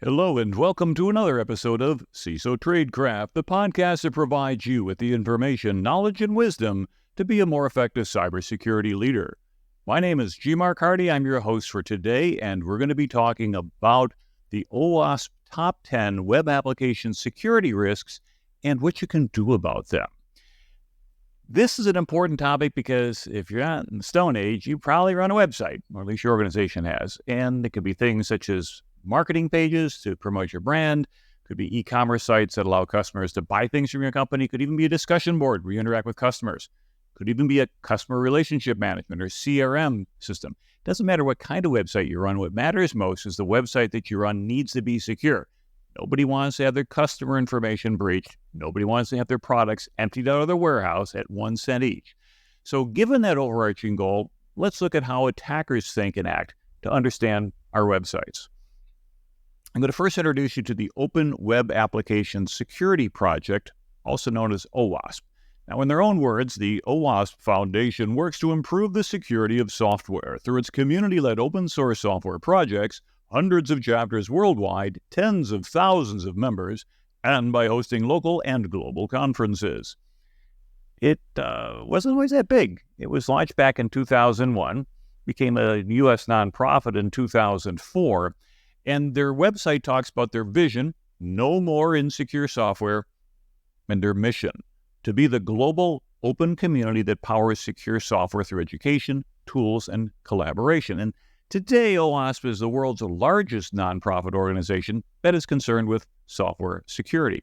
Hello and welcome to another episode of CISO Tradecraft, the podcast that provides you with the information, knowledge, and wisdom to be a more effective cybersecurity leader. My name is G. Mark Hardy. I'm your host for today, and we're going to be talking about the OWASP Top 10 Web Application Security Risks and what you can do about them. This is an important topic because if you're not in the Stone Age, you probably run a website, or at least your organization has, and it could be things such as marketing pages to promote your brand, could be e-commerce sites that allow customers to buy things from your company, could even be a discussion board where you interact with customers, could even be a customer relationship management or CRM system. Doesn't matter what kind of website you run. What matters most is the website that you run needs to be secure. Nobody wants to have their customer information breached. Nobody wants to have their products emptied out of their warehouse at 1 cent each. So given that overarching goal, let's look at how attackers think and act to understand our websites. I'm going to first introduce you to the Open Web Application Security Project, also known as OWASP. Now, in their own words, the OWASP Foundation works to improve the security of software through its community-led open source software projects, hundreds of chapters worldwide, tens of thousands of members, and by hosting local and global conferences. It wasn't always that big. It was launched back in 2001, became a U.S. nonprofit in 2004, and their website talks about their vision, no more insecure software, and their mission, to be the global open community that powers secure software through education, tools, and collaboration. And today, OWASP is the world's largest nonprofit organization that is concerned with software security.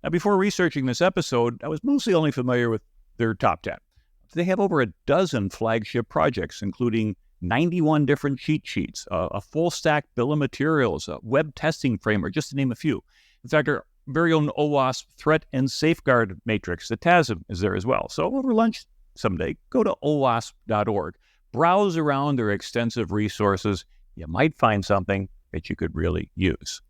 Now, before researching this episode, I was mostly only familiar with their top 10. They have over a dozen flagship projects, including 91 different cheat sheets, a full-stack bill of materials, a web testing framework, just to name a few. In fact, our very own OWASP Threat and Safeguard Matrix, the TASM, is there as well. So over lunch someday, go to OWASP.org. Browse around their extensive resources. You might find something that you could really use.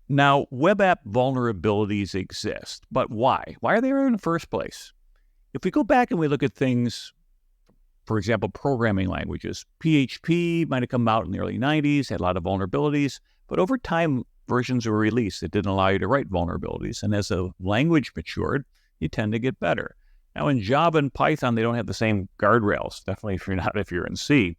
Now, web app vulnerabilities exist, but why? Why are they there in the first place? If we go back and we look at things, for example, programming languages, PHP might have come out in the early 90s, had a lot of vulnerabilities, but over time, versions were released that didn't allow you to write vulnerabilities. And as the language matured, you tend to get better. Now, in Java and Python, they don't have the same guardrails, definitely if you're in C.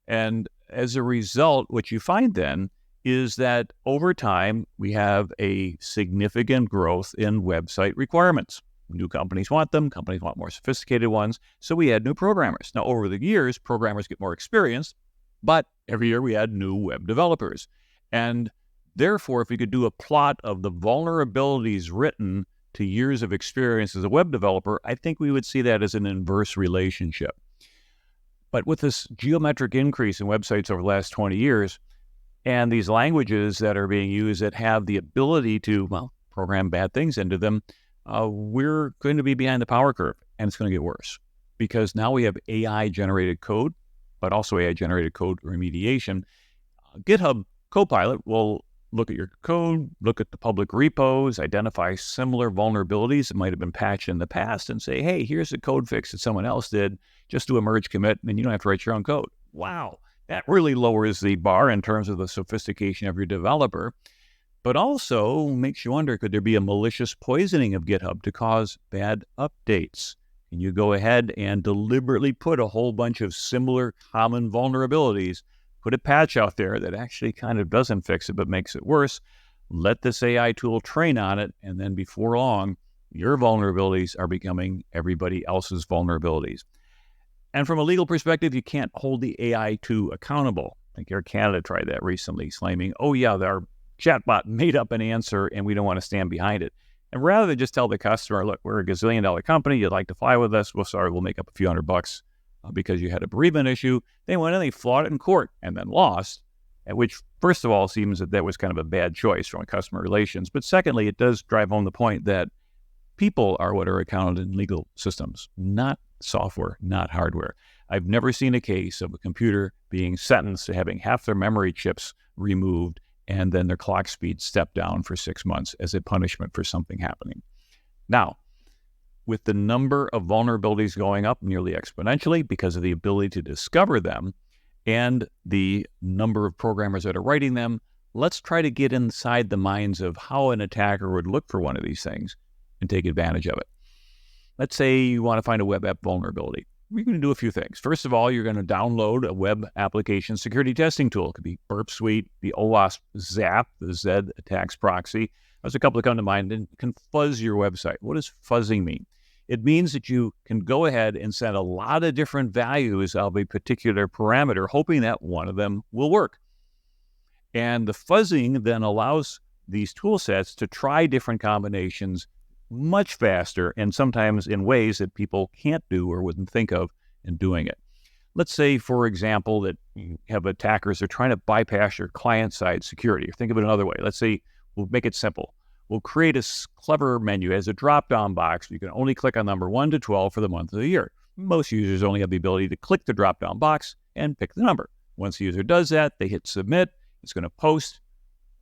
And as a result, what you find then is that over time, we have a significant growth in website requirements. New companies want them. Companies want more sophisticated ones. So we add new programmers. Now, over the years, programmers get more experienced, but every year we add new web developers. And therefore, if we could do a plot of the vulnerabilities written to years of experience as a web developer, I think we would see that as an inverse relationship. But with this geometric increase in websites over the last 20 years, and these languages that are being used that have the ability to, program bad things into them, we're going to be behind the power curve, and it's going to get worse because now we have AI-generated code, but also AI-generated code remediation. GitHub Copilot will look at your code, look at the public repos, identify similar vulnerabilities that might have been patched in the past, and say, hey, here's a code fix that someone else did. Just do a merge commit, and then you don't have to write your own code. Wow, that really lowers the bar in terms of the sophistication of your developer. But also makes you wonder, could there be a malicious poisoning of GitHub to cause bad updates? Can you go ahead and deliberately put a whole bunch of similar common vulnerabilities, put a patch out there that actually kind of doesn't fix it but makes it worse, let this AI tool train on it, and then before long, your vulnerabilities are becoming everybody else's vulnerabilities. And from a legal perspective, you can't hold the AI tool accountable. I think Air Canada tried that recently, claiming, oh yeah, our chatbot made up an answer and we don't want to stand behind it. And rather than just tell the customer, look, we're a gazillion-dollar company, you'd like to fly with us, we'll make up a few $100 because you had a bereavement issue, they went and they fought it in court and then lost, which first of all seems that was kind of a bad choice from a customer relations. But secondly, it does drive home the point that people are what are accounted in legal systems, not software, not hardware. I've never seen a case of a computer being sentenced to having half their memory chips removed and then their clock speed stepped down for 6 months as a punishment for something happening. Now, with the number of vulnerabilities going up nearly exponentially because of the ability to discover them and the number of programmers that are writing them, let's try to get inside the minds of how an attacker would look for one of these things and take advantage of it. Let's say you want to find a web app vulnerability. You're going to do a few things. First of all, you're going to download a web application security testing tool. It could be Burp Suite, the OWASP ZAP, the Z attacks proxy. There's a couple that come to mind, and can fuzz your website. What does fuzzing mean? It means that you can go ahead and set a lot of different values of a particular parameter, hoping that one of them will work. And the fuzzing then allows these tool sets to try different combinations much faster, and sometimes in ways that people can't do or wouldn't think of in doing it. Let's say, for example, that you have attackers that are trying to bypass your client-side security. Or think of it another way. Let's say we'll make it simple. We'll create a clever menu as a drop-down box. You can only click on number 1 to 12 for the month of the year. Most users only have the ability to click the drop-down box and pick the number. Once the user does that, they hit submit. It's going to post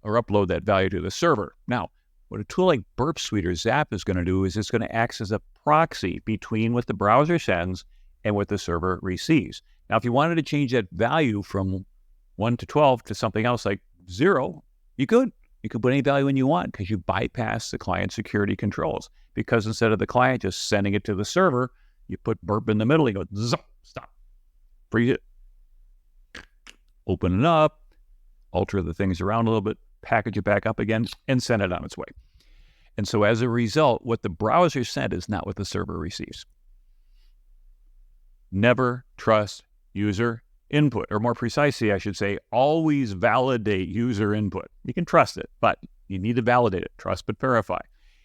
or upload that value to the server. Now, what a tool like Burp Suite or ZAP is going to do is it's going to act as a proxy between what the browser sends and what the server receives. Now, if you wanted to change that value from 1 to 12 to something else like 0, you could. You can put any value in you want because you bypass the client security controls. Because instead of the client just sending it to the server, you put burp in the middle, you go, stop, freeze it, open it up, alter the things around a little bit, package it back up again, and send it on its way. And so as a result, what the browser sent is not what the server receives. Never trust user input, or more precisely, I should say, always validate user input. You can trust it, but you need to validate it. Trust but verify.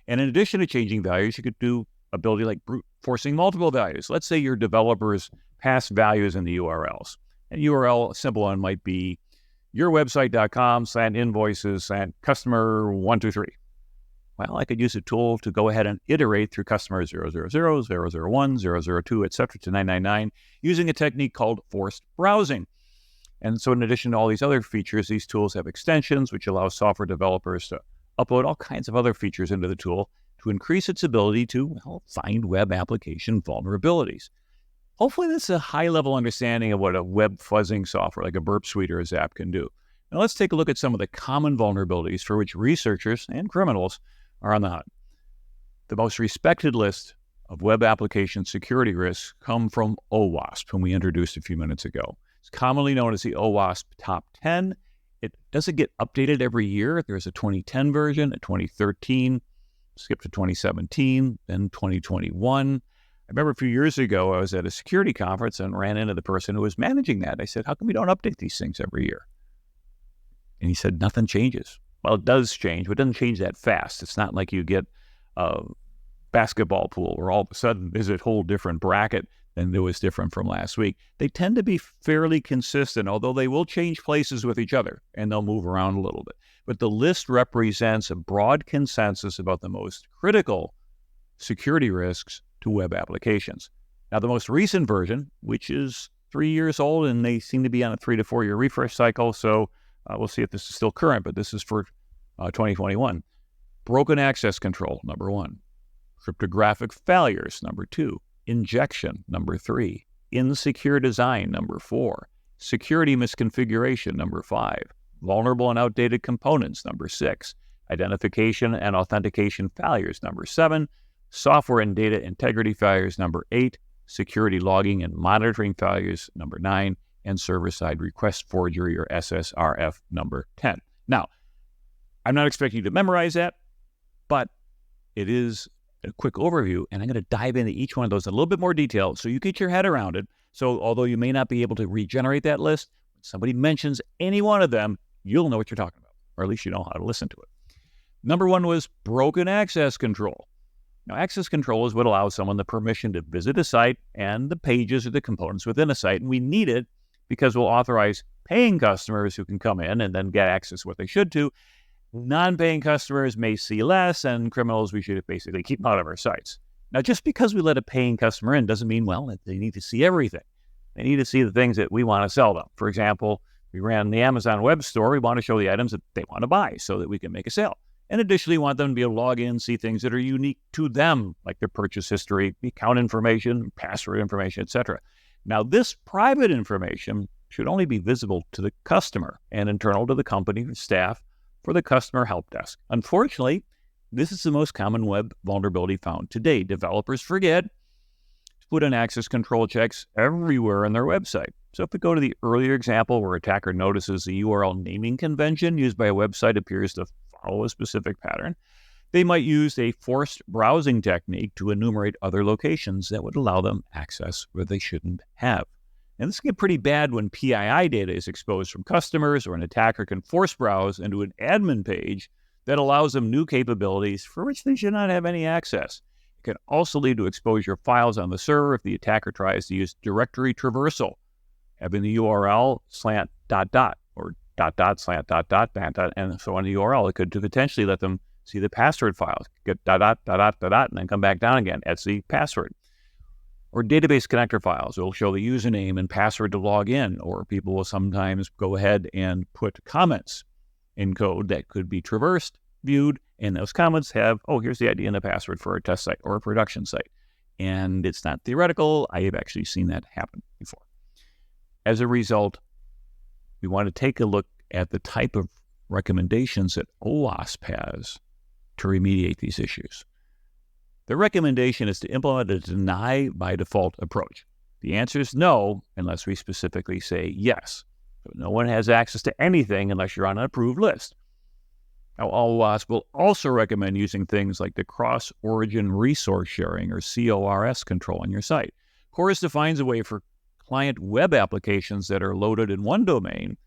And in addition to changing values, you could do ability like brute forcing multiple values. Let's say your developers pass values in the URLs. And URL, a simple one might be yourwebsite.com/invoices/customer123. Well, I could use a tool to go ahead and iterate through customer 000, 001, 002, etc. to 999 using a technique called forced browsing. And so in addition to all these other features, these tools have extensions which allow software developers to upload all kinds of other features into the tool to increase its ability to find web application vulnerabilities. Hopefully that's a high-level understanding of what a web fuzzing software like a Burp Suite or a ZAP can do. Now let's take a look at some of the common vulnerabilities for which researchers and criminals are on the hunt. The most respected list of web application security risks come from OWASP, whom we introduced a few minutes ago. It's commonly known as the OWASP Top 10. It doesn't get updated every year. There's a 2010 version, a 2013, skip to 2017, then 2021. I remember a few years ago, I was at a security conference and ran into the person who was managing that. I said, how come we don't update these things every year? And he said, nothing changes. Well, it does change, but it doesn't change that fast. It's not like you get a basketball pool where all of a sudden there's a whole different bracket than there was different from last week. They tend to be fairly consistent, although they will change places with each other and they'll move around a little bit. But the list represents a broad consensus about the most critical security risks to web applications. Now, the most recent version, which is 3 years old, and they seem to be on a 3 to 4 year refresh cycle, so we'll see if this is still current, but this is for 2021. Broken access control, number 1. Cryptographic failures, number 2. Injection, number 3. Insecure design, number 4. Security misconfiguration, number 5. Vulnerable and outdated components, number 6. Identification and authentication failures, number 7. Software and data integrity failures, number 8. Security logging and monitoring failures, number 9. And server-side request forgery, or SSRF, number 10. Now, I'm not expecting you to memorize that, but it is a quick overview, and I'm going to dive into each one of those in a little bit more detail so you get your head around it. So although you may not be able to regenerate that list, when somebody mentions any one of them, you'll know what you're talking about, or at least you know how to listen to it. Number 1 was broken access control. Now, access control is what allows someone the permission to visit a site and the pages or the components within a site, and we need it because we'll authorize paying customers who can come in and then get access to what they should to. Non-paying customers may see less, and criminals, we should basically keep them out of our sites. Now, just because we let a paying customer in doesn't mean, well, that they need to see everything. They need to see the things that we want to sell them. For example, we ran the Amazon web store. We want to show the items that they want to buy so that we can make a sale. And additionally, we want them to be able to log in, see things that are unique to them, like their purchase history, account information, password information, etc. Now, this private information should only be visible to the customer and internal to the company staff for the customer help desk. Unfortunately, this is the most common web vulnerability found today. Developers forget to put in access control checks everywhere on their website. So if we go to the earlier example where attacker notices the URL naming convention used by a website appears to follow a specific pattern, they might use a forced browsing technique to enumerate other locations that would allow them access where they shouldn't have. And this can get pretty bad when PII data is exposed from customers, or an attacker can force browse into an admin page that allows them new capabilities for which they should not have any access. It can also lead to exposure of files on the server if the attacker tries to use directory traversal, having the URL slant ... or ... slant ... and so on the URL. It could potentially let them see the password files, get ... and then come back down again. That's the password. Or database connector files. It will show the username and password to log in, or people will sometimes go ahead and put comments in code that could be traversed, viewed, and those comments have, here's the ID and the password for a test site or a production site. And it's not theoretical. I have actually seen that happen before. As a result, we want to take a look at the type of recommendations that OWASP has to remediate these issues. The recommendation is to implement a deny by default approach. The answer is no, unless we specifically say yes. So no one has access to anything unless you're on an approved list. Now, OWASP will also recommend using things like the cross-origin resource sharing, or CORS control on your site. CORS defines a way for client web applications that are loaded in one domain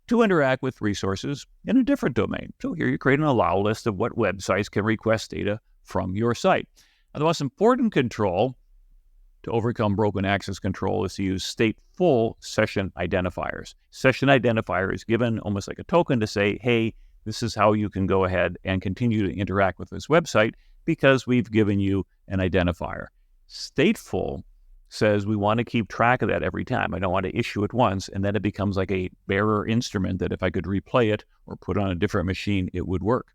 to interact with resources in a different domain. So here you create an allow list of what websites can request data from your site. Now, the most important control to overcome broken access control is to use stateful session identifiers. Session identifier is given almost like a token to say, hey, this is how you can go ahead and continue to interact with this website because we've given you an identifier. Stateful says we want to keep track of that every time. I don't want to issue it once, and then it becomes like a bearer instrument that if I could replay it or put on a different machine, it would work.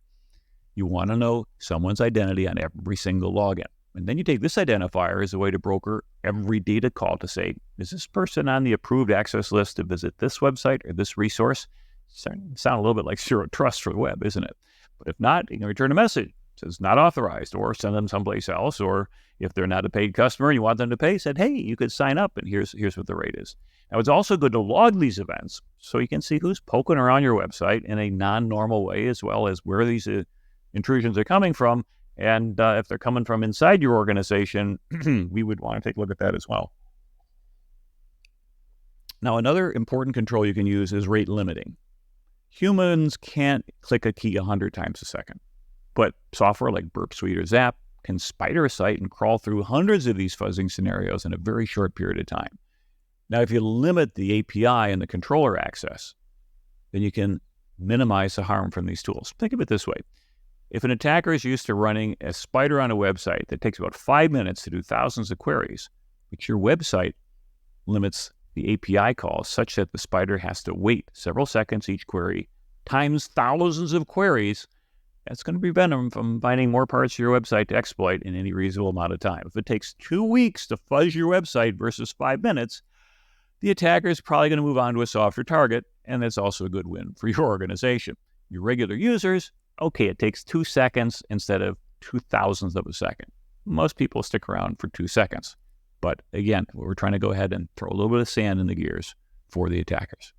You want to know someone's identity on every single login. And then you take this identifier as a way to broker every data call to say, is this person on the approved access list to visit this website or this resource? Sound a little bit like zero trust for the web, isn't it? But if not, you can return a message that says not authorized, or send them someplace else. Or if they're not a paid customer and you want them to pay, said, hey, you could sign up and here's what the rate is. Now, it's also good to log these events so you can see who's poking around your website in a non-normal way, as well as where these intrusions are coming from. And if they're coming from inside your organization, we would want to take a look at that as well. Now, another important control you can use is rate limiting. Humans can't click a key 100 times a second, but software like Burp Suite or Zap can spider a site and crawl through hundreds of these fuzzing scenarios in a very short period of time. Now, if you limit the API and the controller access, then you can minimize the harm from these tools. Think of it this way. If an attacker is used to running a spider on a website that takes about 5 minutes to do thousands of queries, but your website limits the API calls such that the spider has to wait several seconds each query, times thousands of queries, that's going to prevent them from finding more parts of your website to exploit in any reasonable amount of time. If it takes 2 weeks to fuzz your website versus 5 minutes, the attacker is probably going to move on to a softer target, and that's also a good win for your organization. Your regular users, okay, it takes 2 seconds instead of 2,000ths of a second. Most people stick around for 2 seconds. But again, we're trying to go ahead and throw a little bit of sand in the gears for the attackers.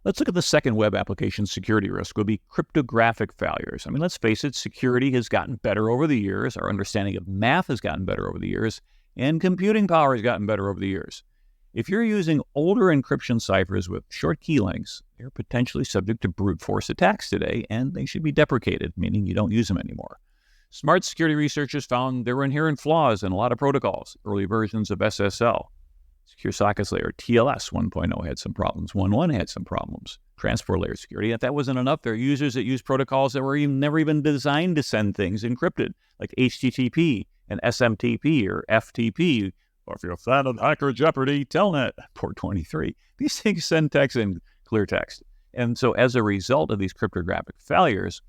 Let's look at the second web application security risk, will be cryptographic failures. I mean, let's face it, security has gotten better over the years. Our understanding of math has gotten better over the years, and computing power has gotten better over the years. If you're using older encryption ciphers with short key lengths, they're potentially subject to brute force attacks today, and they should be deprecated, meaning you don't use them anymore. Smart security researchers found there were inherent flaws in a lot of protocols. Early versions of SSL, Secure Sockets Layer, TLS 1.0 had some problems. 1.1 had some problems. Transport layer security. If that wasn't enough, there are users that use protocols that were never even designed to send things encrypted, like HTTP and SMTP or FTP. Or if you're a fan of Hacker Jeopardy, Telnet, port 23. These things send text in clear text. And so as a result of these cryptographic failures,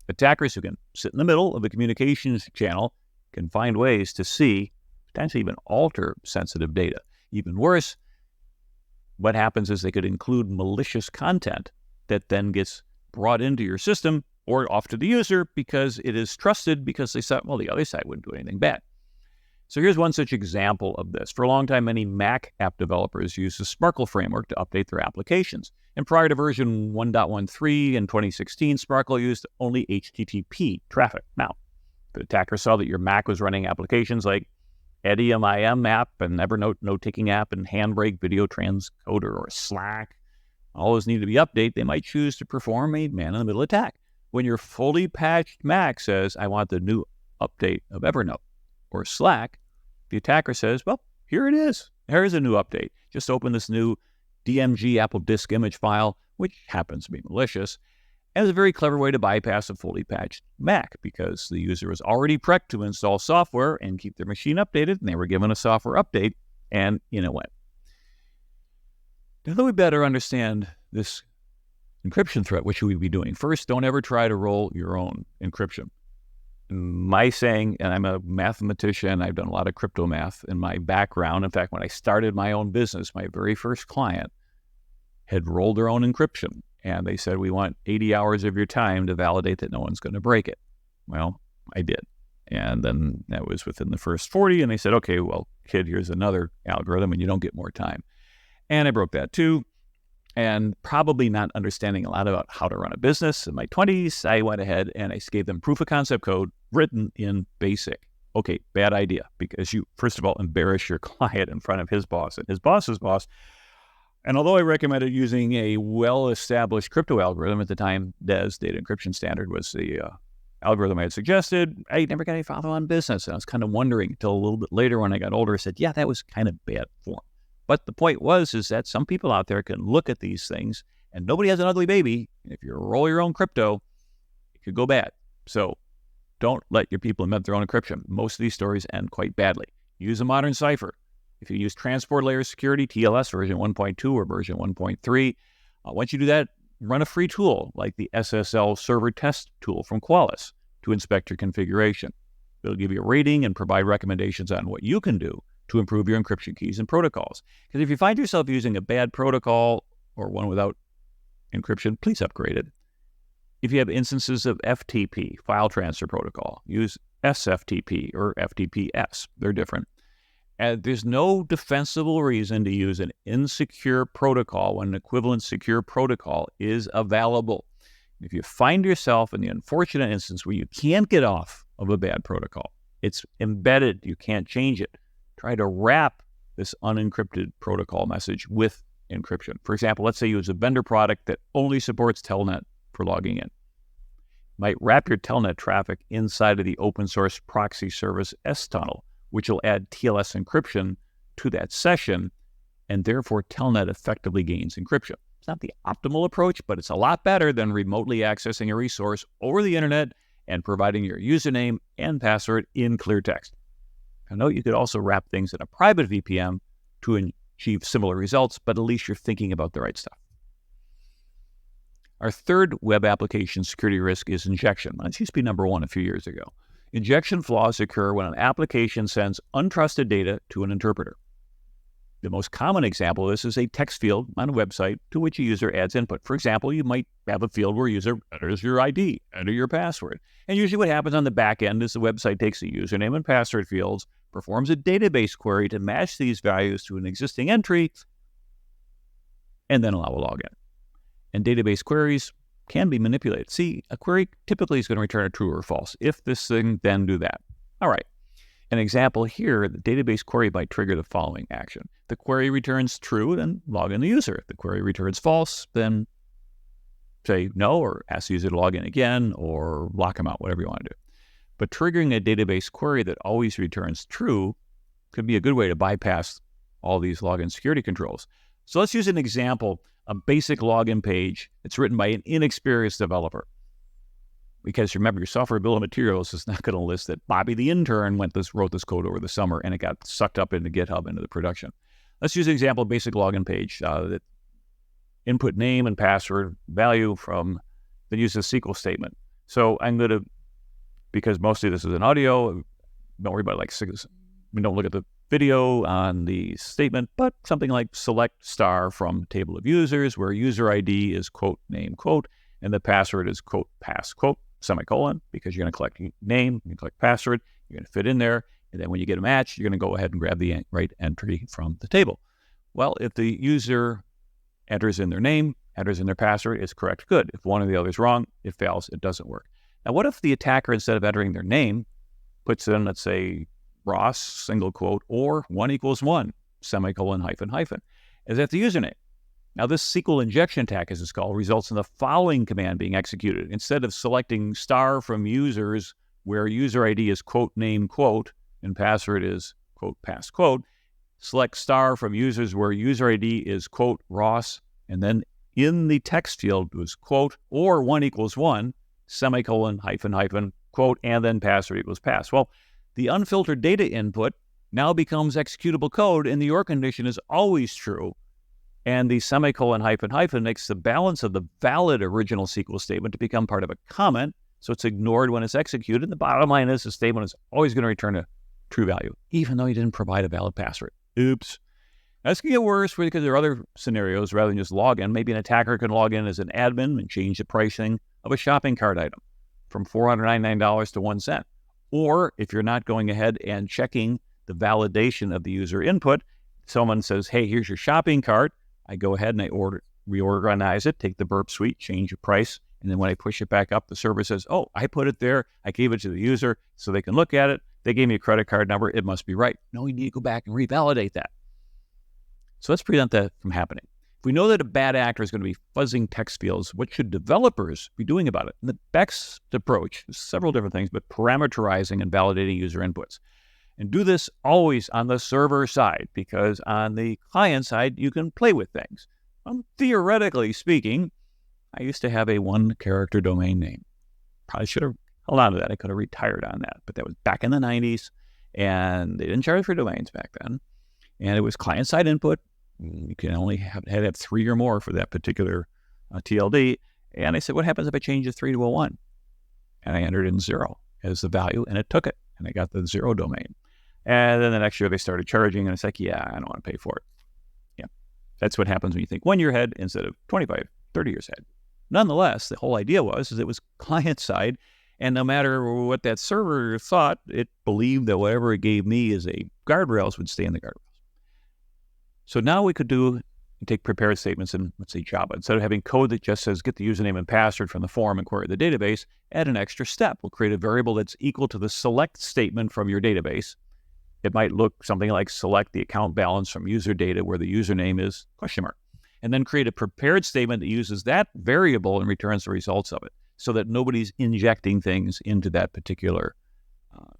attackers who can sit in the middle of a communications channel can find ways to see, potentially even alter sensitive data. Even worse, what happens is they could include malicious content that then gets brought into your system or off to the user because it is trusted because they thought, well, the other side wouldn't do anything bad. So here's one such example of this. For a long time, many Mac app developers used the Sparkle framework to update their applications. And prior to version 1.13 in 2016, Sparkle used only HTTP traffic. Now, the attacker saw that your Mac was running applications like EDIM app and Evernote note-taking app and Handbrake video transcoder or Slack. All those need to be updated. They might choose to perform a man-in-the-middle attack. When your fully patched Mac says, I want the new update of Evernote or Slack, the attacker says, well, here it is. Here's a new update. Just open this new DMG Apple disk image file, which happens to be malicious, as a very clever way to bypass a fully patched Mac because the user was already prepped to install software and keep their machine updated, and they were given a software update, and in it went. Now that we better understand this encryption threat, what should we be doing? First, don't ever try to roll your own encryption. My saying, and I'm a mathematician, I've done a lot of crypto math in my background. In fact, when I started my own business, my very first client had rolled their own encryption. And they said, we want 80 hours of your time to validate that no one's going to break it. Well, I did. And then that was within the first 40. And they said, okay, well, kid, here's another algorithm and you don't get more time. And I broke that too. And probably not understanding a lot about how to run a business in my 20s, I went ahead and I gave them proof of concept code written in BASIC. Okay, bad idea, because you, first of all, embarrass your client in front of his boss and his boss's boss. And although I recommended using a well-established crypto algorithm at the time, DES, data encryption standard, was the algorithm I had suggested, I never got any follow-on business. And I was kind of wondering until a little bit later when I got older, I said, yeah, that was kind of bad form. But the point is that some people out there can look at these things and nobody has an ugly baby. If you roll your own crypto, it could go bad. So don't let your people invent their own encryption. Most of these stories end quite badly. Use a modern cipher. If you use transport layer security, TLS version 1.2 or version 1.3, once you do that, run a free tool like the SSL server test tool from Qualys to inspect your configuration. It'll give you a rating and provide recommendations on what you can do to improve your encryption keys and protocols. Because if you find yourself using a bad protocol or one without encryption, please upgrade it. If you have instances of FTP, file transfer protocol, use SFTP or FTPS. They're different. And there's no defensible reason to use an insecure protocol when an equivalent secure protocol is available. If you find yourself in the unfortunate instance where you can't get off of a bad protocol, it's embedded, you can't change it, try to wrap this unencrypted protocol message with encryption. For example, let's say you use a vendor product that only supports Telnet for logging in. You might wrap your Telnet traffic inside of the open source proxy service S-tunnel, which will add TLS encryption to that session, and therefore Telnet effectively gains encryption. It's not the optimal approach, but it's a lot better than remotely accessing a resource over the internet and providing your username and password in clear text. Now, note you could also wrap things in a private VPN to achieve similar results, but at least you're thinking about the right stuff. Our third web application security risk is injection. This used to be number one a few years ago. Injection flaws occur when an application sends untrusted data to an interpreter. The most common example of this is a text field on a website to which a user adds input. For example, you might have a field where a user enters your ID, enter your password. And usually what happens on the back end is the website takes the username and password fields, performs a database query to match these values to an existing entry, and then allow a login. And database queries can be manipulated. See, a query typically is going to return a true or false. If this thing, then do that. All right. An example here, the database query might trigger the following action. The query returns true, then log in the user. If the query returns false, then say no or ask the user to log in again or lock them out, whatever you want to do. But triggering a database query that always returns true could be a good way to bypass all these login security controls. So let's use an example, a basic login page that's written by an inexperienced developer. Because remember, your software bill of materials is not going to list that Bobby the intern wrote this code over the summer and it got sucked up into GitHub, into the production. Let's use an example of basic login page that input name and password value from, then use a SQL statement. So I'm going to, because mostly this is an audio, don't worry about don't look at the video on the statement, but something like select star from table of users where user ID is quote, name, quote, and the password is quote, pass, quote, semicolon, because you're going to collect name, you collect password, you're going to fit in there, and then when you get a match, you're going to go ahead and grab the right entry from the table. Well, if the user enters in their name, enters in their password, it's correct, good. If one or the other is wrong, it fails, it doesn't work. Now, what if the attacker, instead of entering their name, puts in, let's say, Ross, single quote, or 1 equals 1, semicolon, hyphen, hyphen. Is that the username? Now, this SQL injection attack, as it's called, results in the following command being executed. Instead of selecting star from users where user ID is quote, name, quote, and password is quote, pass, quote, select star from users where user ID is quote, Ross, and then in the text field was quote, or 1 equals 1, semicolon, hyphen, hyphen, quote, and then password equals pass. Well, the unfiltered data input now becomes executable code, and the OR condition is always true. And the semicolon, hyphen, hyphen makes the balance of the valid original SQL statement to become part of a comment, so it's ignored when it's executed. The bottom line is the statement is always going to return a true value, even though you didn't provide a valid password. Oops. That's going to get worse because there are other scenarios rather than just login. Maybe an attacker can log in as an admin and change the pricing of a shopping cart item from $499 to 1 cent. Or if you're not going ahead and checking the validation of the user input, someone says, hey, here's your shopping cart. I go ahead and I reorganize it, take the burp suite, change the price. And then when I push it back up, the server says, oh, I put it there. I gave it to the user so they can look at it. They gave me a credit card number. It must be right. No, we need to go back and revalidate that. So let's prevent that from happening. If we know that a bad actor is going to be fuzzing text fields, what should developers be doing about it? And the best approach is several different things, but parameterizing and validating user inputs. And do this always on the server side, because on the client side, you can play with things. Theoretically speaking, I used to have a 1-character domain name. Probably should have held on to that. I could have retired on that, but that was back in the 90s, and they didn't charge for domains back then. And it was client-side input. You can only have 3 or more for that particular TLD. And I said, what happens if I change the 3 to a 1? And I entered in 0 as the value, and it took it. And I got the 0 domain. And then the next year they started charging, and it's like, yeah, I don't want to pay for it. Yeah, that's what happens when you think 1 year ahead instead of 25, 30 years ahead. Nonetheless, the whole idea was it was client-side, and no matter what that server thought, it believed that whatever it gave me as a guardrails would stay in the guardrails. So now we could take prepared statements in, let's say, Java. Instead of having code that just says get the username and password from the form and query the database, add an extra step. We'll create a variable that's equal to the select statement from your database. It might look something like select the account balance from user data where the username is ? And then create a prepared statement that uses that variable and returns the results of it so that nobody's injecting things into that particular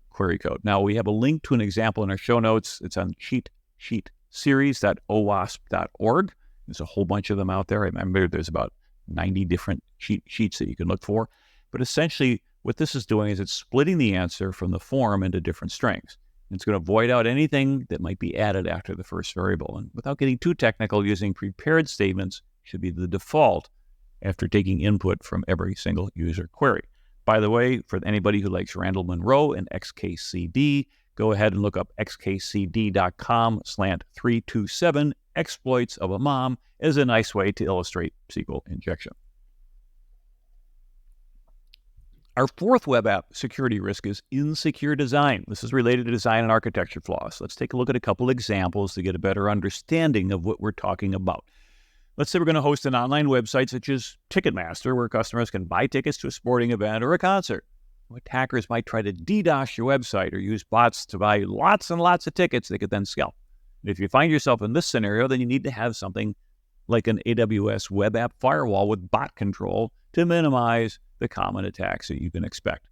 query code. Now, we have a link to an example in our show notes. It's on cheatseries.owasp.org. There's a whole bunch of them out there. I remember there's about 90 different cheat sheets that you can look for. But essentially, what this is doing is it's splitting the answer from the form into different strings. And it's going to void out anything that might be added after the first variable. And without getting too technical, using prepared statements should be the default after taking input from every single user query. By the way, for anybody who likes Randall Munroe and XKCD, go ahead and look up xkcd.com/327 exploits of a mom as a nice way to illustrate SQL injection. Our fourth web app security risk is insecure design. This is related to design and architecture flaws. Let's take a look at a couple examples to get a better understanding of what we're talking about. Let's say we're going to host an online website such as Ticketmaster, where customers can buy tickets to a sporting event or a concert. Attackers might try to DDoS your website or use bots to buy lots and lots of tickets they could then scalp. And if you find yourself in this scenario, then you need to have something like an AWS web app firewall with bot control to minimize the common attacks that you can expect.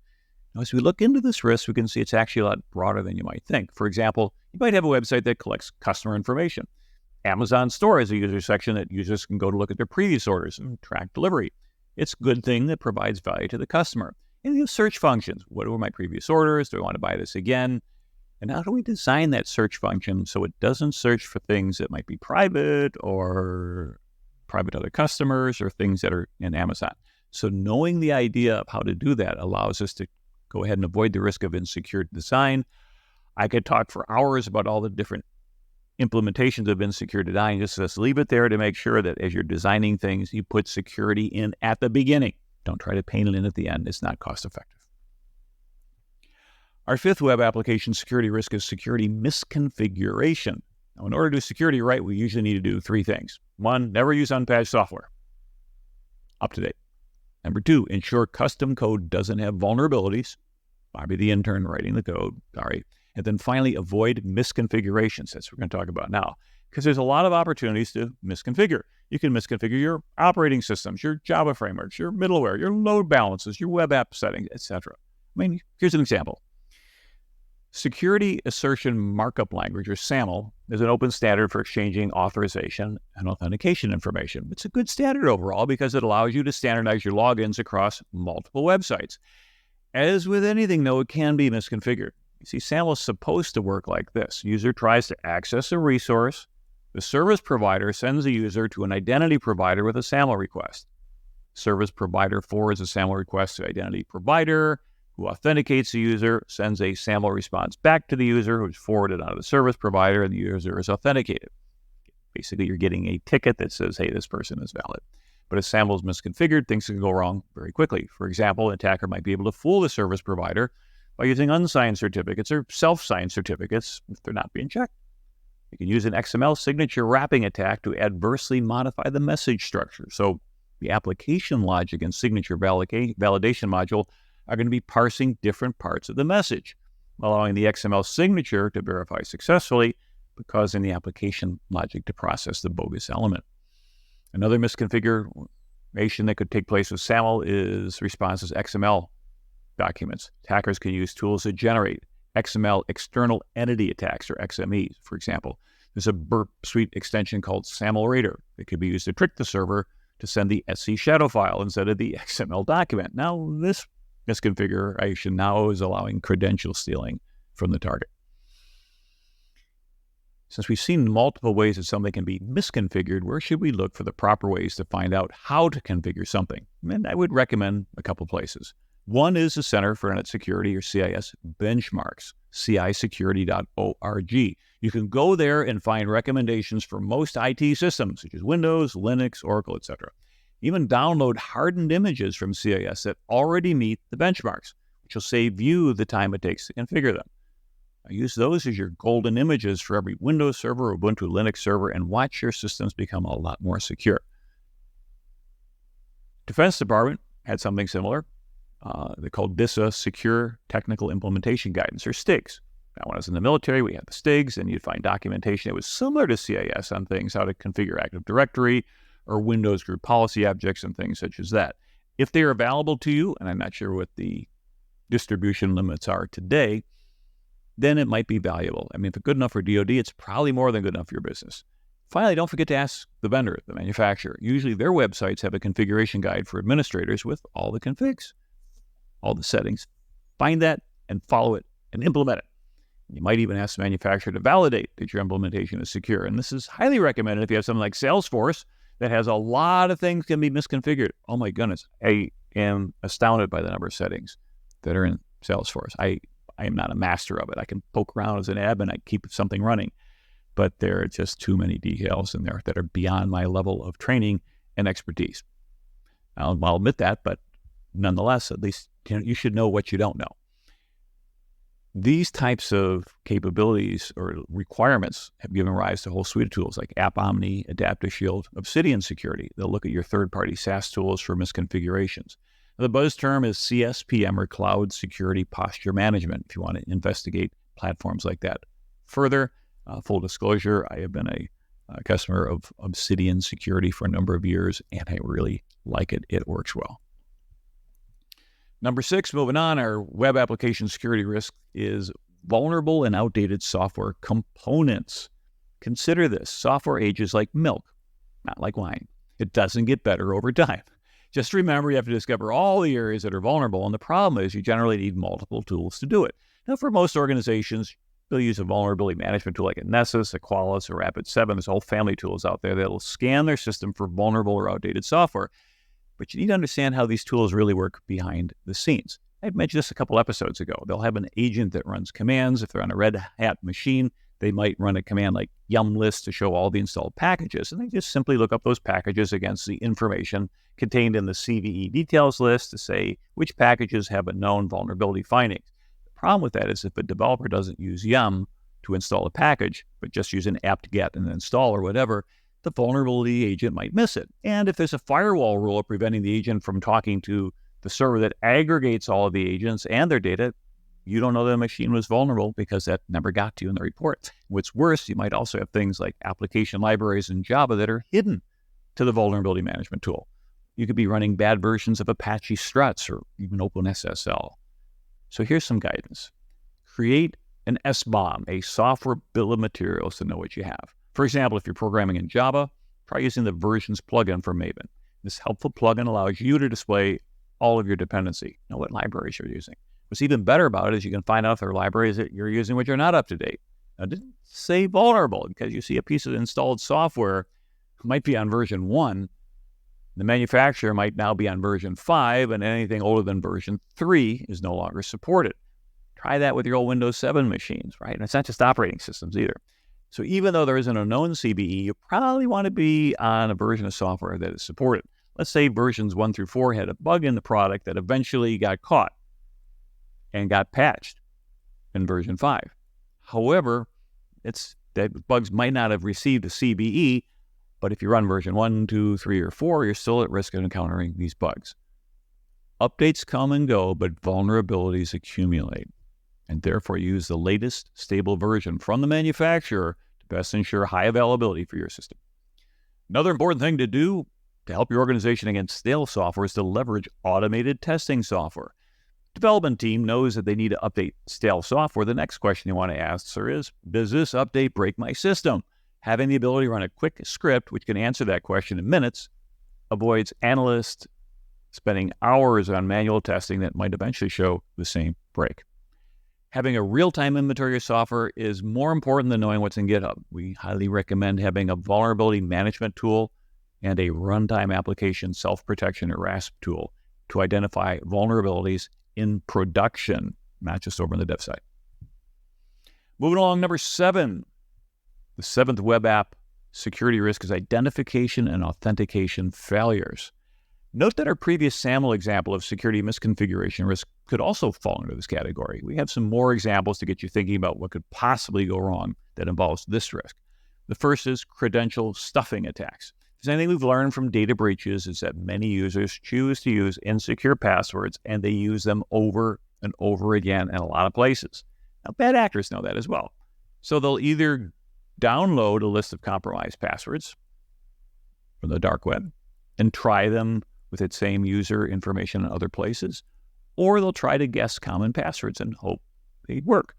Now, as we look into this risk, we can see it's actually a lot broader than you might think. For example, you might have a website that collects customer information. Amazon Store has a user section that users can go to look at their previous orders and track delivery. It's a good thing that provides value to the customer. And you have search functions. What were my previous orders? Do I want to buy this again? And how do we design that search function so it doesn't search for things that might be private or private to other customers or things that are in Amazon? So knowing the idea of how to do that allows us to go ahead and avoid the risk of insecure design. I could talk for hours about all the different implementations of insecure design. Just leave it there to make sure that as you're designing things, you put security in at the beginning. Don't try to paint it in at the end. It's not cost effective. Our fifth web application security risk is security misconfiguration. Now, in order to do security right, we usually need to do three things. One, never use unpatched software. Up to date. Number two, ensure custom code doesn't have vulnerabilities. Probably the intern writing the code. Sorry. And then finally, avoid misconfigurations. That's what we're going to talk about now. Because there's a lot of opportunities to misconfigure. You can misconfigure your operating systems, your Java frameworks, your middleware, your load balances, your web app settings, etc. I mean, here's an example. Security Assertion Markup Language, or SAML, is an open standard for exchanging authorization and authentication information. It's a good standard overall because it allows you to standardize your logins across multiple websites. As with anything, though, it can be misconfigured. You see, SAML is supposed to work like this. User tries to access a resource. The service provider sends the user to an identity provider with a SAML request. Service provider forwards a SAML request to identity provider, who authenticates the user, sends a SAML response back to the user, who's forwarded onto the service provider, and the user is authenticated. Basically, you're getting a ticket that says, hey, this person is valid. But if SAML is misconfigured, things can go wrong very quickly. For example, an attacker might be able to fool the service provider by using unsigned certificates or self-signed certificates if they're not being checked. You can use an XML signature wrapping attack to adversely modify the message structure. So the application logic and signature validation module are going to be parsing different parts of the message, allowing the XML signature to verify successfully, but causing the application logic to process the bogus element. Another misconfiguration that could take place with SAML is responses XML documents. Attackers can use tools that generate XML external entity attacks, or XMEs, for example. There's a Burp Suite extension called SAML Raider that could be used to trick the server to send the SC shadow file instead of the XML document. Now, this misconfiguration now is allowing credential stealing from the target. Since we've seen multiple ways that something can be misconfigured, where should we look for the proper ways to find out how to configure something? And I would recommend a couple places. One is the Center for Internet Security, or CIS, benchmarks, cisecurity.org. You can go there and find recommendations for most IT systems, such as Windows, Linux, Oracle, etc. Even download hardened images from CIS that already meet the benchmarks, which will save you the time it takes to configure them. Now, use those as your golden images for every Windows server or Ubuntu Linux server and watch your systems become a lot more secure. Defense Department had something similar. They called DISA Secure Technical Implementation Guidance, or STIGs. Now, when I was in the military, we had the STIGs, and you'd find documentation that was similar to CIS on things, how to configure Active Directory or Windows group policy objects and things such as that. If they are available to you, and I'm not sure what the distribution limits are today, then it might be valuable. I mean, if it's good enough for DoD, it's probably more than good enough for your business. Finally, don't forget to ask the vendor, the manufacturer. Usually their websites have a configuration guide for administrators with all the configs, all the settings. Find that and follow it and implement it. You might even ask the manufacturer to validate that your implementation is secure. And this is highly recommended if you have something like Salesforce that has a lot of things can be misconfigured. Oh my goodness, I am astounded by the number of settings that are in Salesforce. I am not a master of it. I can poke around as an admin, I keep something running, but there are just too many details in there that are beyond my level of training and expertise. I'll admit that, but nonetheless, at least you should know what you don't know. These types of capabilities or requirements have given rise to a whole suite of tools like AppOmni, Adaptive Shield, Obsidian Security. They'll look at your third-party SaaS tools for misconfigurations. Now, the buzz term is CSPM, or Cloud Security Posture Management, if you want to investigate platforms like that. Further, full disclosure, I have been a customer of Obsidian Security for a number of years, and I really like it. It works well. Number 6, moving on, our web application security risk is vulnerable and outdated software components. Consider this. Software ages like milk, not like wine. It doesn't get better over time. Just remember, you have to discover all the areas that are vulnerable, and the problem is you generally need multiple tools to do it. Now, for most organizations, they'll use a vulnerability management tool like a Nessus, a Qualys, or Rapid7. There's a whole family of tools out there that will scan their system for vulnerable or outdated software. But you need to understand how these tools really work behind the scenes. I mentioned this a couple episodes ago. They'll have an agent that runs commands. If they're on a Red Hat machine, they might run a command like yum list to show all the installed packages, and they just simply look up those packages against the information contained in the CVE details list to say which packages have a known vulnerability findings. The problem with that is if a developer doesn't use yum to install a package, but just use an apt-get and install or whatever, the vulnerability agent might miss it. And if there's a firewall rule preventing the agent from talking to the server that aggregates all of the agents and their data, you don't know the machine was vulnerable because that never got to you in the report. What's worse, you might also have things like application libraries in Java that are hidden to the vulnerability management tool. You could be running bad versions of Apache struts or even OpenSSL. So here's some guidance. Create an SBOM, a software bill of materials, to know what you have. For example, if you're programming in Java, try using the versions plugin from Maven. This helpful plugin allows you to display all of your dependency, know what libraries you're using. What's even better about it is you can find out if there are libraries that you're using which are not up to date. Now, it didn't say vulnerable because you see a piece of installed software might be on version 1. The manufacturer might now be on version 5, and anything older than version 3 is no longer supported. Try that with your old Windows 7 machines, right? And it's not just operating systems either. So even though there isn't a known CVE, you probably want to be on a version of software that is supported. Let's say versions 1 through 4 had a bug in the product that eventually got caught and got patched in version 5. However, that bugs might not have received a CVE, but if you run version 1, 2, 3, or 4, you're still at risk of encountering these bugs. Updates come and go, but vulnerabilities accumulate, and therefore use the latest stable version from the manufacturer to best ensure high availability for your system. Another important thing to do to help your organization against stale software is to leverage automated testing software. Development team knows that they need to update stale software. The next question you want to ask is, does this update break my system? Having the ability to run a quick script which can answer that question in minutes avoids analysts spending hours on manual testing that might eventually show the same break. Having a real-time inventory of software is more important than knowing what's in GitHub. We highly recommend having a vulnerability management tool and a runtime application self-protection or RASP tool to identify vulnerabilities in production, not just over on the dev side. Moving along, number 7. The 7th web app security risk is identification and authentication failures. Note that our previous SAML example of security misconfiguration risk could also fall into this category. We have some more examples to get you thinking about what could possibly go wrong that involves this risk. The first is credential stuffing attacks. If there's anything we've learned from data breaches is that many users choose to use insecure passwords and they use them over and over again in a lot of places. Now, bad actors know that as well. So they'll either download a list of compromised passwords from the dark web and try them with its same user information in other places, or they'll try to guess common passwords and hope they work.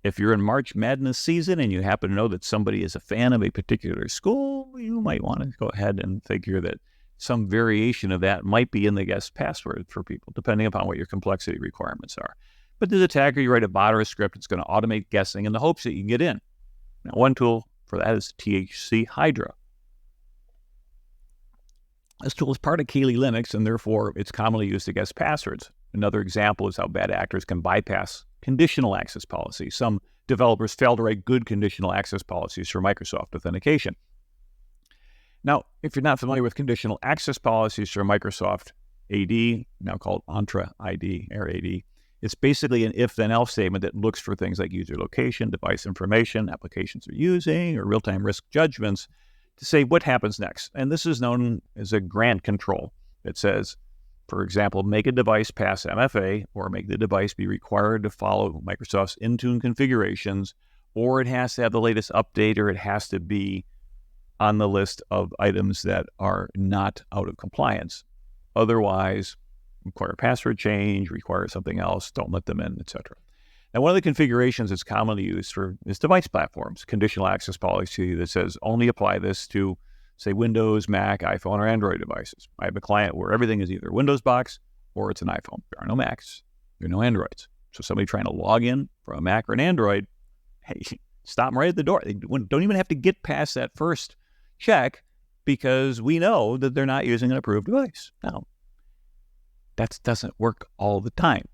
If you're in March Madness season and you happen to know that somebody is a fan of a particular school, you might want to go ahead and figure that some variation of that might be in the guest password for people, depending upon what your complexity requirements are. But the attacker, you write a bot or a script, it's going to automate guessing in the hopes that you can get in. Now, one tool for that is THC Hydra. This tool is part of Kali Linux, and therefore it's commonly used to guess passwords. Another example is how bad actors can bypass conditional access policies. Some developers fail to write good conditional access policies for Microsoft Authentication. Now, if you're not familiar with conditional access policies for Microsoft AD, now called Entra ID or AD, it's basically an if-then-else statement that looks for things like user location, device information, applications are using, or real-time risk judgments to say what happens next. And this is known as a grant control. It says, for example, make a device pass MFA, or make the device be required to follow Microsoft's Intune configurations, or it has to have the latest update, or it has to be on the list of items that are not out of compliance. Otherwise, require a password change, require something else, don't let them in, etc. Now, one of the configurations that's commonly used for is device platforms, conditional access policy that says only apply this to, say, Windows, Mac, iPhone, or Android devices. I have a client where everything is either Windows box or it's an iPhone. There are no Macs, there are no Androids. So somebody trying to log in from a Mac or an Android, hey, stop them right at the door. They don't even have to get past that first check because we know that they're not using an approved device. Now, that doesn't work all the time.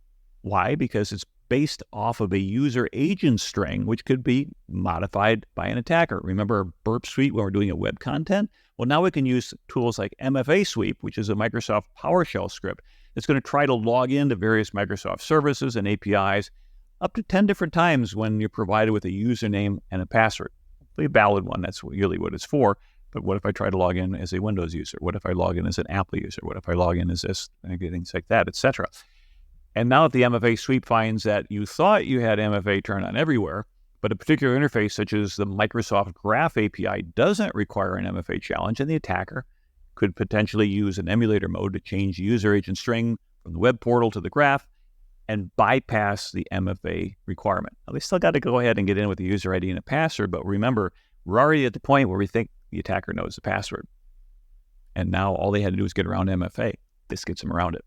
Why? Because it's based off of a user agent string, which could be modified by an attacker. Remember Burp Suite when we're doing a web content? Well, now we can use tools like MFA Sweep, which is a Microsoft PowerShell script. It's going to try to log into various Microsoft services and APIs up to 10 different times when you're provided with a username and a password. A valid one, that's really what it's for. But what if I try to log in as a Windows user? What if I log in as an Apple user? What if I log in as this, things like that, etc. And now that the MFA Sweep finds that you thought you had MFA turned on everywhere, but a particular interface such as the Microsoft Graph API doesn't require an MFA challenge, and the attacker could potentially use an emulator mode to change the user agent string from the web portal to the graph and bypass the MFA requirement. Now, they still got to go ahead and get in with the user ID and a password, but remember, we're already at the point where we think the attacker knows the password. And now all they had to do was get around MFA. This gets them around it.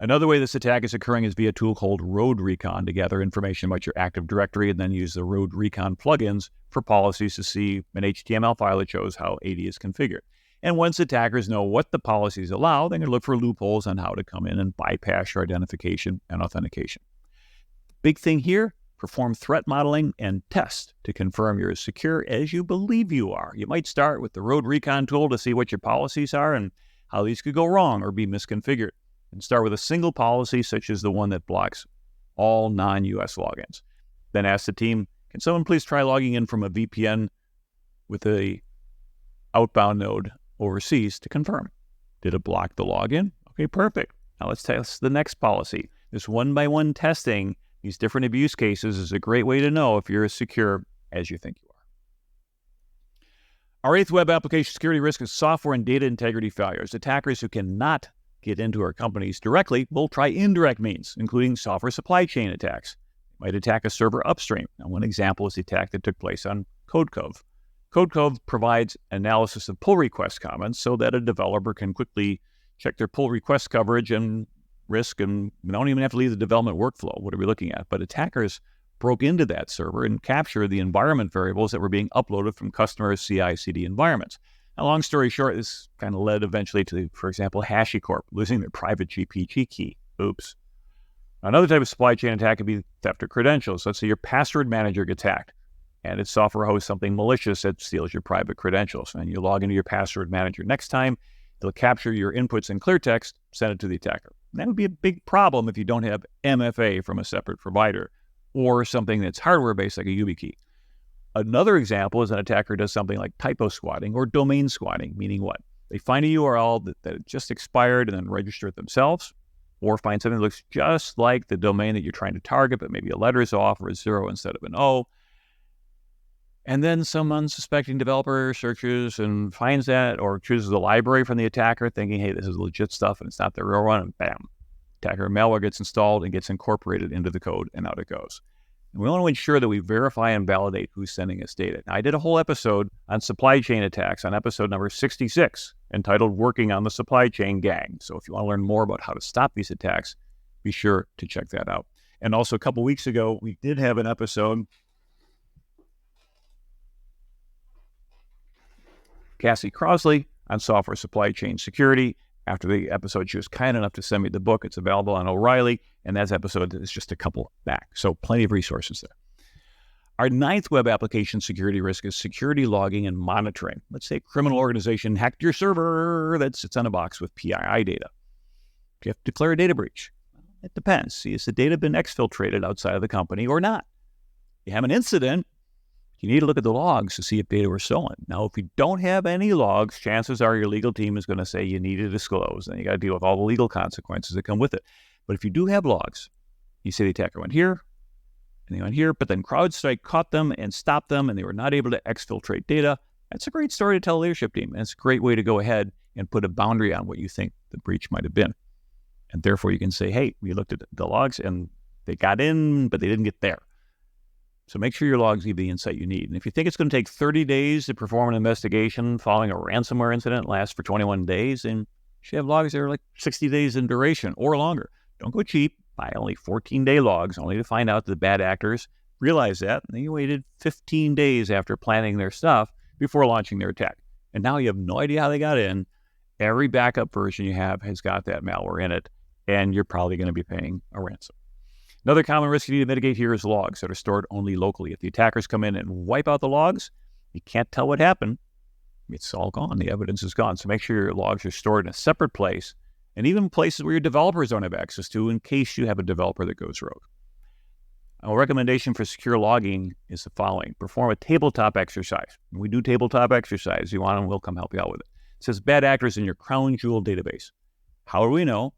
Another way this attack is occurring is via a tool called Road Recon to gather information about your Active Directory and then use the Road Recon plugins for policies to see an HTML file that shows how AD is configured. And once attackers know what the policies allow, they're going to look for loopholes on how to come in and bypass your identification and authentication. Big thing here, perform threat modeling and test to confirm you're as secure as you believe you are. You might start with the Road Recon tool to see what your policies are and how these could go wrong or be misconfigured. And start with a single policy, such as the one that blocks all non-US logins. Then ask the team, can someone please try logging in from a VPN with a outbound node overseas to confirm? Did it block the login? Okay, perfect. Now let's test the next policy. This one-by-one testing, these different abuse cases, is a great way to know if you're as secure as you think you are. Our eighth web application security risk is software and data integrity failures. Attackers who cannot get into our companies directly will try indirect means, including software supply chain attacks. They might attack a server upstream. Now, one example is the attack that took place on CodeCove. CodeCove provides analysis of pull request comments so that a developer can quickly check their pull request coverage and risk, and we don't even have to leave the development workflow. What are we looking at? But attackers broke into that server and captured the environment variables that were being uploaded from customers' CI/CD environments. Now, long story short, this kind of led eventually to, for example, HashiCorp losing their private GPG key. Oops. Another type of supply chain attack could be theft of credentials. Let's say your password manager gets hacked and its software hosts something malicious that steals your private credentials. And you log into your password manager next time, they'll capture your inputs in clear text, send it to the attacker. And that would be a big problem if you don't have MFA from a separate provider or something that's hardware-based like a YubiKey. Another example is an attacker does something like typo squatting or domain squatting, meaning what? They find a URL that just expired and then register it themselves, or find something that looks just like the domain that you're trying to target, but maybe a letter is off or a 0 instead of an O. And then some unsuspecting developer searches and finds that or chooses a library from the attacker thinking, hey, this is legit stuff and it's not the real one, and bam, attacker malware gets installed and gets incorporated into the code, and out it goes. And we want to ensure that we verify and validate who's sending us data. Now, I did a whole episode on supply chain attacks on episode number 66, entitled Working on the Supply Chain Gang. So if you want to learn more about how to stop these attacks, be sure to check that out. And also a couple weeks ago, we did have an episode, Cassie Crosley, on software supply chain security. After the episode, she was kind enough to send me the book. It's available on O'Reilly, and that episode is just a couple back. So plenty of resources there. Our ninth web application security risk is security logging and monitoring. Let's say a criminal organization hacked your server that sits on a box with PII data. Do you have to declare a data breach? It depends. See, has the data been exfiltrated outside of the company or not? You have an incident, you need to look at the logs to see if data were stolen. Now, if you don't have any logs, chances are your legal team is going to say you need to disclose, and you got to deal with all the legal consequences that come with it. But if you do have logs, you say the attacker went here, and they went here, but then CrowdStrike caught them and stopped them, and they were not able to exfiltrate data. That's a great story to tell the leadership team, and it's a great way to go ahead and put a boundary on what you think the breach might have been. And therefore, you can say, hey, we looked at the logs, and they got in, but they didn't get there. So make sure your logs give the insight you need. And if you think it's going to take 30 days to perform an investigation following a ransomware incident lasts for 21 days, then you should have logs that are like 60 days in duration or longer. Don't go cheap. Buy only 14-day logs, only to find out the bad actors realize that. And then you waited 15 days after planning their stuff before launching their attack. And now you have no idea how they got in. Every backup version you have has got that malware in it, and you're probably going to be paying a ransom. Another common risk you need to mitigate here is logs that are stored only locally. If the attackers come in and wipe out the logs, you can't tell what happened. It's all gone. The evidence is gone. So make sure your logs are stored in a separate place, and even places where your developers don't have access to in case you have a developer that goes rogue. A recommendation for secure logging is the following. Perform a tabletop exercise. When we do tabletop exercise, you want them, we'll come help you out with it. It says bad actors in your crown jewel database. How do we know?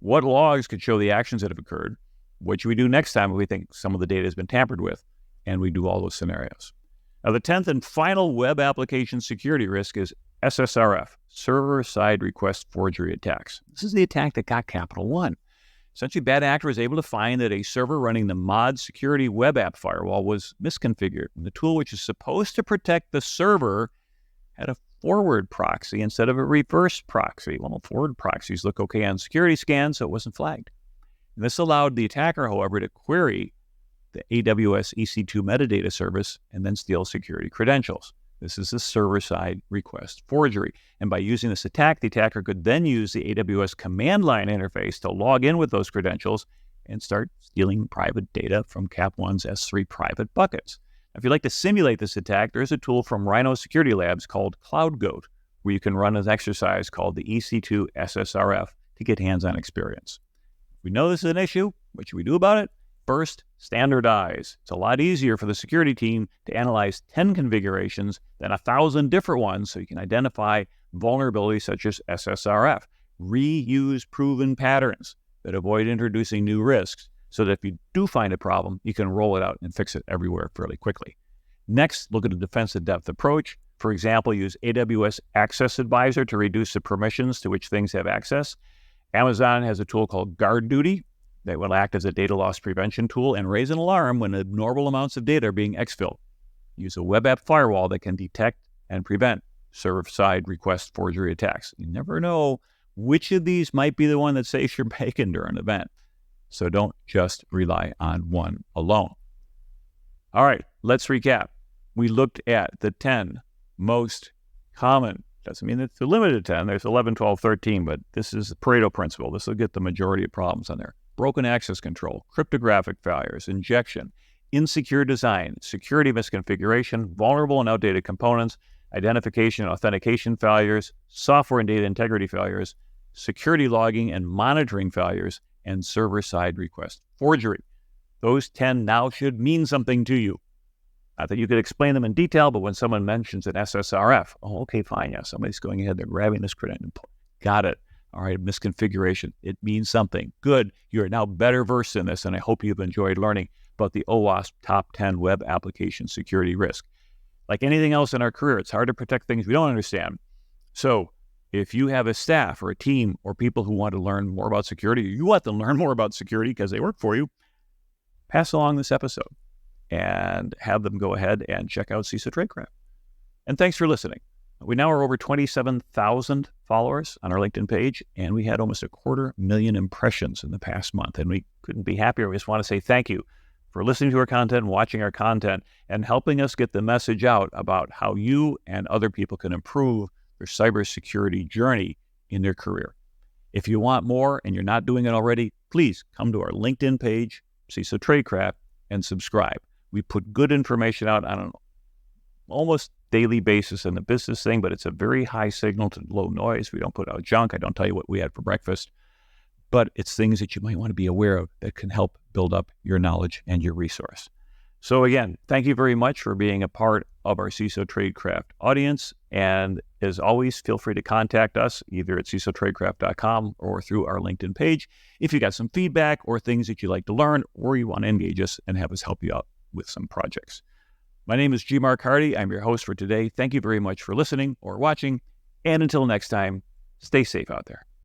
What logs could show the actions that have occurred? What should we do next time if we think some of the data has been tampered with? And we do all those scenarios. Now, the 10th and final web application security risk is SSRF, server-side request forgery attacks. This is the attack that got Capital One. Essentially, bad actor was able to find that a server running the mod security web app firewall was misconfigured. And the tool, which is supposed to protect the server, had a forward proxy instead of a reverse proxy. Well, forward proxies look okay on security scans, so it wasn't flagged. And this allowed the attacker, however, to query the AWS EC2 metadata service and then steal security credentials. This is a server-side request forgery. And by using this attack, the attacker could then use the AWS command line interface to log in with those credentials and start stealing private data from Cap One's S3 private buckets. If you'd like to simulate this attack, there's a tool from Rhino Security Labs called CloudGoat, where you can run an exercise called the EC2 SSRF to get hands-on experience. If we know this is an issue, what should we do about it? First, standardize. It's a lot easier for the security team to analyze 10 configurations than 1,000 different ones, so you can identify vulnerabilities such as SSRF. Reuse proven patterns that avoid introducing new risks, so that if you do find a problem, you can roll it out and fix it everywhere fairly quickly. Next, look at a defensive depth approach. For example, use AWS Access Advisor to reduce the permissions to which things have access. Amazon has a tool called Guard Duty that will act as a data loss prevention tool and raise an alarm when abnormal amounts of data are being exfilled. Use a web app firewall that can detect and prevent server-side request forgery attacks. You never know which of these might be the one that saves your bacon during an event. So don't just rely on one alone. All right, let's recap. We looked at the 10 most common. Doesn't mean it's a limited 10. There's 11, 12, 13, but this is the Pareto principle. This will get the majority of problems on there. Broken access control, cryptographic failures, injection, insecure design, security misconfiguration, vulnerable and outdated components, identification and authentication failures, software and data integrity failures, security logging and monitoring failures, and server-side request forgery. Those 10 now should mean something to you. Not that you could explain them in detail, but when someone mentions an SSRF, oh, okay, fine, yeah, somebody's going ahead, they're grabbing this credential. Got it. All right, misconfiguration. It means something. Good. You are now better versed in this, and I hope you've enjoyed learning about the OWASP Top 10 Web Application Security Risk. Like anything else in our career, it's hard to protect things we don't understand. So if you have a staff or a team or people who want to learn more about security, or you want them to learn more about security because they work for you, pass along this episode and have them go ahead and check out CISO Tradecraft. And thanks for listening. We now are over 27,000 followers on our LinkedIn page, and we had almost 250,000 impressions in the past month, and we couldn't be happier. We just want to say thank you for listening to our content, watching our content, and helping us get the message out about how you and other people can improve their cybersecurity journey in their career. If you want more and you're not doing it already, please come to our LinkedIn page, CISO Tradecraft, and subscribe. We put good information out on an almost daily basis in the business thing, but it's a very high signal to low noise. We don't put out junk. I don't tell you what we had for breakfast, but it's things that you might want to be aware of that can help build up your knowledge and your resource. So again, thank you very much for being a part of our CISO Tradecraft audience. And as always, feel free to contact us either at CISOTradecraft.com or through our LinkedIn page if you got some feedback or things that you'd like to learn, or you want to engage us and have us help you out with some projects. My name is G. Mark Hardy. I'm your host for today. Thank you very much for listening or watching. And until next time, stay safe out there.